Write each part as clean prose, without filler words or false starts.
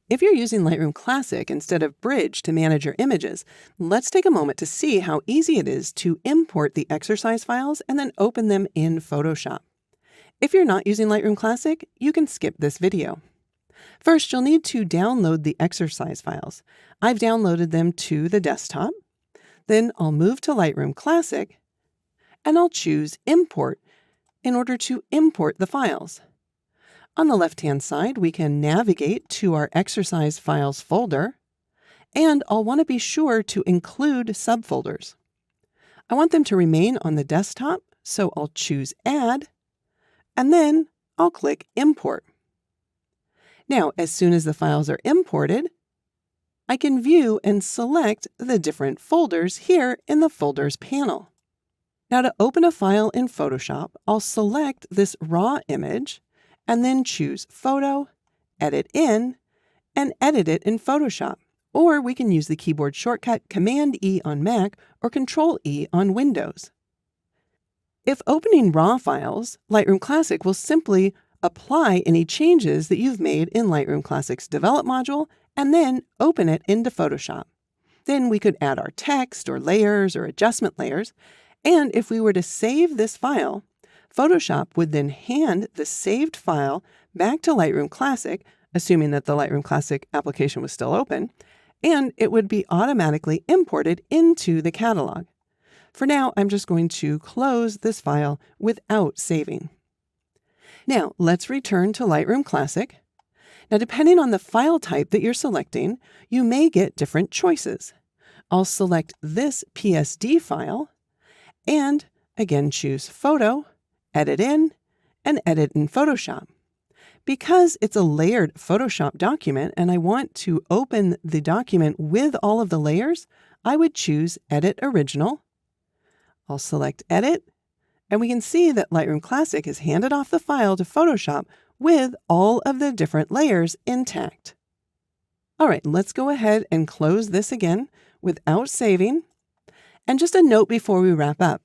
If you're using Lightroom Classic instead of Bridge to manage your images, let's take a moment to see how easy it is to import the exercise files and then open them in Photoshop. If you're not using Lightroom Classic, you can skip this video. First, you'll need to download the exercise files. I've downloaded them to the desktop. Then I'll move to Lightroom Classic, and I'll choose Import in order to import the files. On the left-hand side, we can navigate to our exercise files folder, and I'll want to be sure to include subfolders. I want them to remain on the desktop, so I'll choose Add, and then I'll click Import. Now, as soon as the files are imported, I can view and select the different folders here in the Folders panel. Now, to open a file in Photoshop, I'll select this raw image and then choose Photo, Edit In, and edit it in Photoshop. Or we can use the keyboard shortcut Command-E on Mac or Control-E on Windows. If opening raw files, Lightroom Classic will simply apply any changes that you've made in Lightroom Classic's Develop module and then open it into Photoshop. Then we could add our text or layers or adjustment layers, and if we were to save this file, Photoshop would then hand the saved file back to Lightroom Classic, assuming that the Lightroom Classic application was still open, and it would be automatically imported into the catalog. For now, I'm just going to close this file without saving. Now, let's return to Lightroom Classic. Now, depending on the file type that you're selecting, you may get different choices. I'll select this PSD file, and again choose Photo, Edit In, and Edit in Photoshop. Because it's a layered Photoshop document and I want to open the document with all of the layers, I would choose Edit Original. I'll select Edit, and we can see that Lightroom Classic has handed off the file to Photoshop with all of the different layers intact. All right, let's go ahead and close this again without saving. And just a note before we wrap up.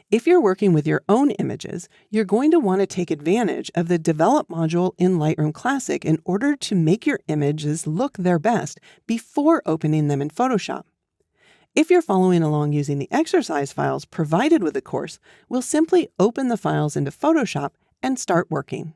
If you're working with your own images, you're going to want to take advantage of the Develop module in Lightroom Classic in order to make your images look their best before opening them in Photoshop. If you're following along using the exercise files provided with the course, we'll simply open the files into Photoshop and start working.